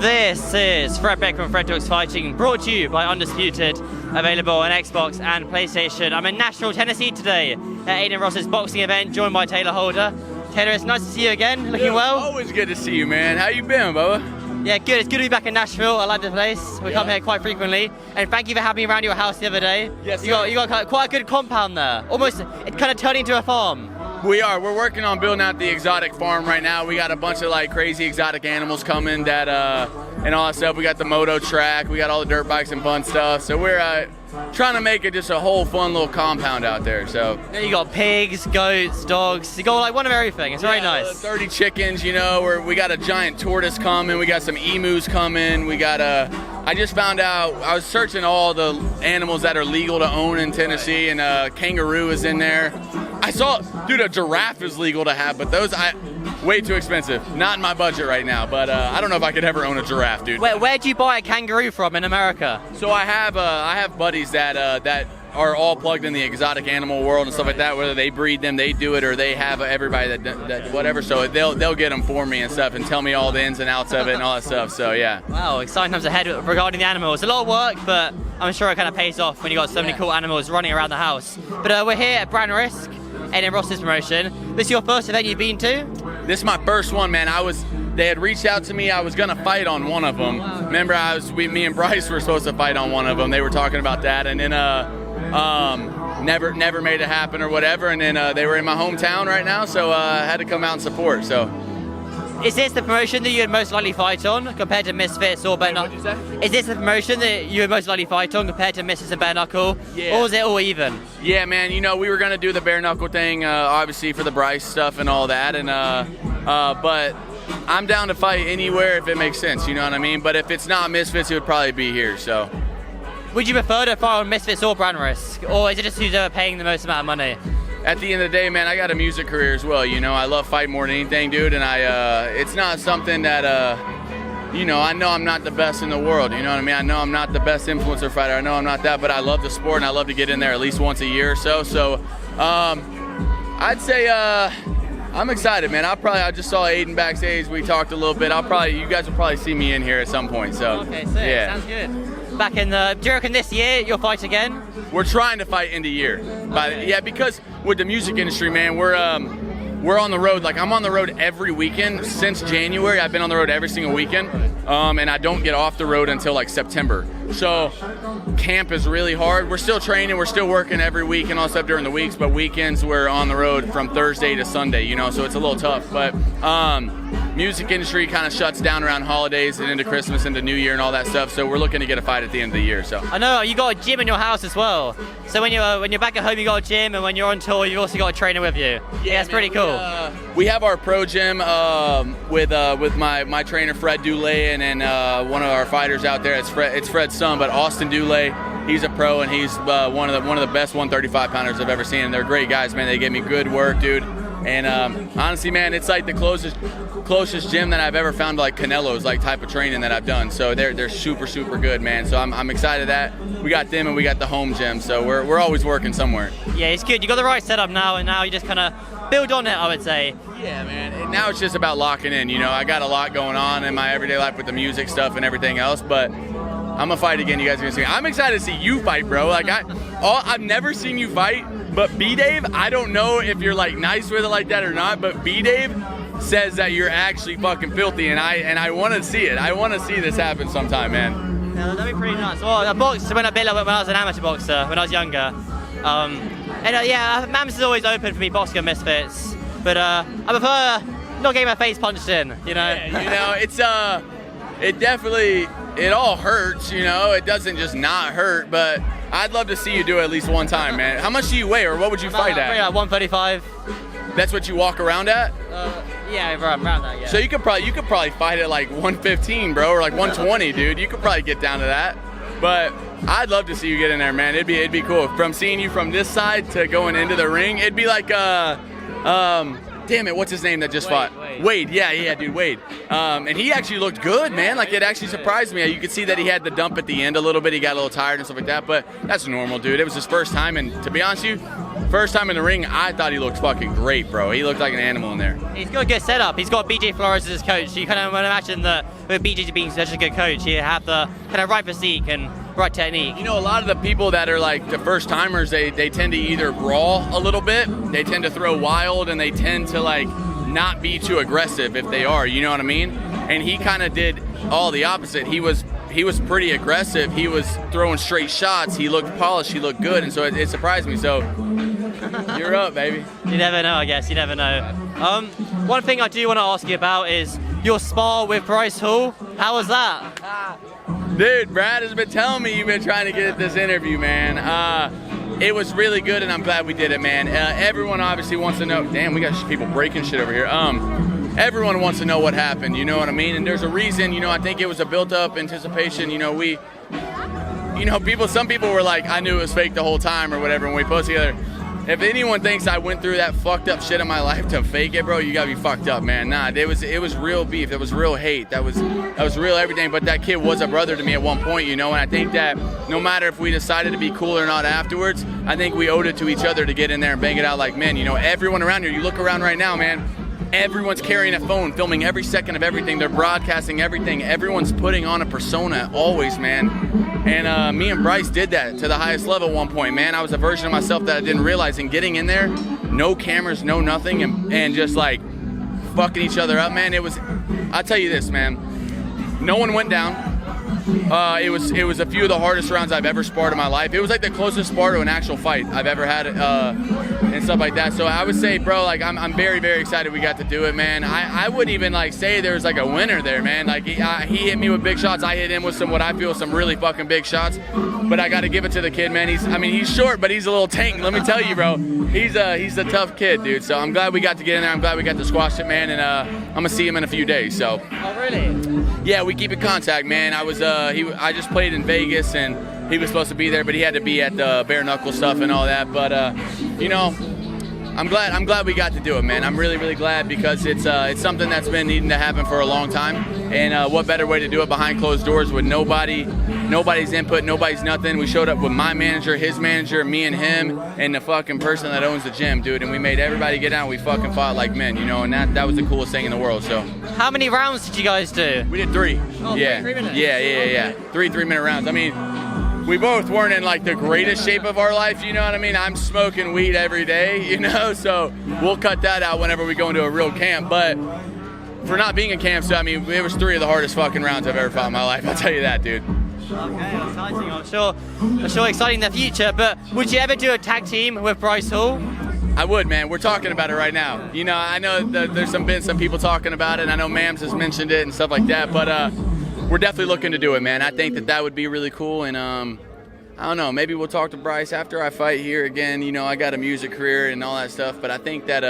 This is Fred Beck from Fred Talks Fighting, brought to you by Undisputed, available on Xbox and PlayStation. I'm in Nashville, Tennessee today at Aiden Ross's boxing event, joined by Tayler Holder. Tayler, it's nice to see you again, looking well. Always good to see you, man. How you been, Bubba? Yeah, good. It's good to be back in Nashville. I like the place. We come here quite frequently. And thank you for having me around your house the other day. Yes, you got quite a good compound there. Almost, it kind of turned into a farm. We are. We're working on building out the exotic farm right now. We got a bunch of like crazy exotic animals coming that and all that stuff. We got the moto track. We got all the dirt bikes and fun stuff. So we're trying to make it just a whole fun little compound out there. So you got pigs, goats, dogs. You got like one of everything. It's very nice. 30 chickens. You know, we got a giant tortoise coming. We got some emus coming. We got I just found out, I was searching all the animals that are legal to own in Tennessee, and kangaroo is in there. I saw, dude, a giraffe is legal to have, but those, way too expensive. Not in my budget right now, but I don't know if I could ever own a giraffe, dude. Where'd you buy a kangaroo from in America? So I have buddies that are all plugged in the exotic animal world and stuff like that. Whether they breed them, they do it, or they have everybody that whatever. So they'll get them for me and stuff, and tell me all the ins and outs of it and all that stuff. So yeah. Wow, exciting times ahead regarding the animals. A lot of work, but I'm sure it kind of pays off when you got so many cool animals running around the house. But we're here at Brand Risk, Aiden Ross's promotion. This is your first event you've been to? This is my first one, man. They had reached out to me. I was gonna fight on one of them. Wow. Remember, me and Bryce were supposed to fight on one of them. They were talking about that, and then never made it happen or whatever. And then they were in my hometown right now, so I had to come out and support. So. Is this the promotion that you would most likely fight on compared to Misfits or Bare Knuckle? Is this the promotion that you would most likely fight on compared to Misfits and Bare Knuckle? Yeah. Or is it all even? Yeah, man. You know, we were gonna do the Bare Knuckle thing, obviously for the Bryce stuff and all that, and but I'm down to fight anywhere if it makes sense. You know what I mean? But if it's not Misfits, it would probably be here. So. Would you prefer to fight on Misfits or Brand Risk, or is it just who's paying the most amount of money? At the end of the day, man, I got a music career as well. You know, I love fighting more than anything, dude. And it's not something that, you know I'm not the best in the world. You know what I mean? I know I'm not the best influencer fighter. I know I'm not that, but I love the sport and I love to get in there at least once a year or so. So, I'd say I'm excited, man. I just saw Aiden backstage. We talked a little bit. You guys will probably see me in here at some point. So, okay, sick. Yeah. Sounds good. Back in do you reckon this year you'll fight again? We're trying to fight in the year. Okay. Yeah, because with the music industry, man, we're on the road. Like, I'm on the road every weekend since January. I've been on the road every single weekend, and I don't get off the road until like September. So camp is really hard. We're still training, we're still working every week and all stuff during the weeks, but weekends we're on the road from Thursday to Sunday, you know, so it's a little tough. But music industry kind of shuts down around holidays and into Christmas, into New Year and all that stuff, so we're looking to get a fight at the end of the year. So I know you got a gym in your house as well, so when you're back at home you got a gym, and when you're on tour you've also got a trainer with you. Yeah, it's pretty cool. We have our pro gym with my trainer Fred Dulé, and then one of our fighters out there. It's Fred's son, but Austin Dulé. He's a pro, and he's one of the best 135 pounders I've ever seen. And they're great guys, man. They give me good work, dude. And honestly, man, it's like the closest gym that I've ever found to like Canelo's like type of training that I've done. So they're super good, man. So I'm excited that we got them and we got the home gym. So we're always working somewhere. Yeah, it's good. You got the right setup now, and now you just kind of build on it, I would say. Yeah, man. And now it's just about locking in. You know, I got a lot going on in my everyday life with the music stuff and everything else, but I'm gonna fight again. You guys are gonna see. I'm excited to see you fight, bro. Like I've never seen you fight, but B-Dave, I don't know if you're like nice with it like that or not, but B-Dave says that you're actually fucking filthy, and I want to see it. I want to see this happen sometime, man. Yeah, that'd be pretty nice. Well, I boxed when I was an amateur boxer when I was younger, yeah, Mams is always open for me boxing on Misfits, but I prefer not getting my face punched in. You know. Yeah, you know, it's it definitely. It all hurts, you know. It doesn't just not hurt, but I'd love to see you do it at least one time, man. How much do you weigh, or what would you fight at? 135. That's what you walk around at? Yeah, around that, yeah. So you could probably fight at like 115, bro, or like 120, dude. You could probably get down to that. But I'd love to see you get in there, man. It'd be cool. From seeing you from this side to going into the ring, it'd be like damn it, what's his name that just fought? Wade, yeah, dude, Wade. And he actually looked good, man. Like, it actually surprised me. You could see that he had the dump at the end a little bit. He got a little tired and stuff like that, but that's normal, dude. It was his first time, and to be honest with you, first time in the ring, I thought he looked fucking great, bro. He looked like an animal in there. He's got a good setup. He's got BJ Flores as his coach. So you kind of imagine that with BJ being such a good coach, he have the kind of right physique and right technique. You know, a lot of the people that are like the first timers, they tend to either brawl a little bit, they tend to throw wild, and they tend to like not be too aggressive if they are, you know what I mean? And he kind of did all the opposite. He was pretty aggressive. He was throwing straight shots. He looked polished. He looked good, and so it surprised me. So you're up, baby. You never know, I guess. You never know. One thing I do want to ask you about is your spar with Bryce Hall. How was that? Dude, Brad has been telling me you've been trying to get at this interview, man. It was really good, and I'm glad we did it, man. Everyone obviously wants to know. Damn, we got people breaking shit over here. Everyone wants to know what happened, you know what I mean? And there's a reason, you know, I think it was a built-up anticipation. You know, some people were like, I knew it was fake the whole time or whatever when we posted together. If anyone thinks I went through that fucked up shit in my life to fake it, bro, you gotta be fucked up, man. Nah, it was real beef. It was real hate. That was real everything. But that kid was a brother to me at one point, you know. And I think that no matter if we decided to be cool or not afterwards, I think we owed it to each other to get in there and bang it out like men. You know, everyone around here. You look around right now, man. Everyone's carrying a phone, filming every second of everything. They're broadcasting everything. Everyone's putting on a persona always, man. And me and Bryce did that to the highest level at one point, man. I was a version of myself that I didn't realize. And getting in there, no cameras, no nothing, and just like fucking each other up, man. I'll tell you this, man. No one went down. It was a few of the hardest rounds I've ever sparred in my life. It was like the closest spar to an actual fight I've ever had, and stuff like that. So I would say, bro, like I'm very, very excited we got to do it, man. I wouldn't even like say there's like a winner there, man. Like he hit me with big shots. I hit him with what I feel some really fucking big shots. But I got to give it to the kid, man. He's short, but he's a little tank. Let me tell you, bro. He's a tough kid, dude. So I'm glad we got to get in there. I'm glad we got to squash it, man. And I'm gonna see him in a few days. So. Oh, really? Yeah, we keep in contact, man. I just played in Vegas, and he was supposed to be there, but he had to be at the bare knuckle stuff and all that. But you know, I'm glad we got to do it, man. I'm really, really glad because it's something that's been needing to happen for a long time. And what better way to do it behind closed doors with nobody's input, nobody's nothing. We showed up with my manager, his manager, me and him, and the fucking person that owns the gym, dude. And we made everybody get out. We fucking fought like men, you know. And that was the coolest thing in the world. So. How many rounds did you guys do? We did 3. Oh, yeah. 3 minutes? Yeah. 3 3-minute rounds. I mean, we both weren't in like the greatest shape of our life, you know what I mean? I'm smoking weed every day, you know, so we'll cut that out whenever we go into a real camp. But for not being in camp, so I mean, it was 3 of the hardest fucking rounds I've ever fought in my life. I'll tell you that, dude. Okay, exciting. I'm sure exciting in the future. But would you ever do a tag team with Bryce Hall? I would, man. We're talking about it right now. You know, I know that there's been some people talking about it, and I know Mams has mentioned it and stuff like that, but we're definitely looking to do it, man. I think that would be really cool, and I don't know, maybe we'll talk to Bryce after I fight here again. You know, I got a music career and all that stuff, but I think that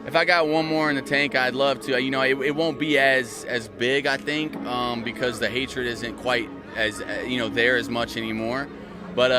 if I got one more in the tank, I'd love to. You know, it won't be as big, I think, because the hatred isn't quite as, you know, there as much anymore. But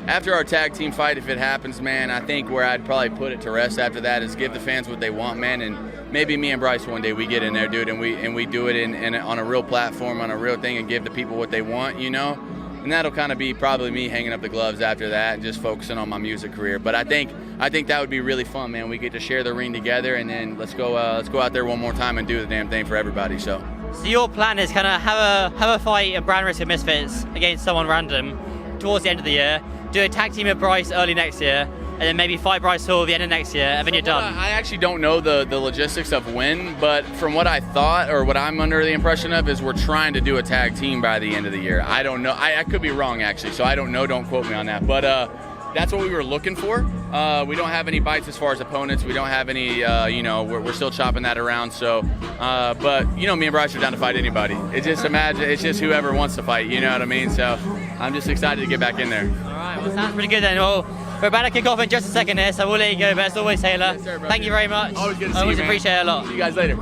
after our tag team fight, if it happens, man, I think where I'd probably put it to rest after that is give the fans what they want, man. And maybe me and Bryce one day we get in there, dude, and we do it on a real platform, on a real thing, and give the people what they want, you know. And that'll kind of be probably me hanging up the gloves after that and just focusing on my music career. But I think that would be really fun, man. We get to share the ring together, and then let's go out there one more time and do the damn thing for everybody. So your plan is kind of have a fight in Brand Risk and Misfits against someone random towards the end of the year, do a tag team with Bryce early next year, and then maybe fight Bryce Hall at the end of next year, and then you're done. I actually don't know the logistics of when, but from what I thought, or what I'm under the impression of, is we're trying to do a tag team by the end of the year. I don't know. I could be wrong, actually, so I don't know. Don't quote me on that. But that's what we were looking for. We don't have any bites as far as opponents. We don't have any, you know, we're still chopping that around. So, but, you know, me and Bryce are down to fight anybody. It's just whoever wants to fight, you know what I mean? So I'm just excited to get back in there. All right, well, sounds pretty good then. Well, we're about to kick off in just a second here, so we'll let you go. But as always, Tayler, yes, sir, thank you very much. Always good to see you, I always man. appreciate it a lot. See you guys later.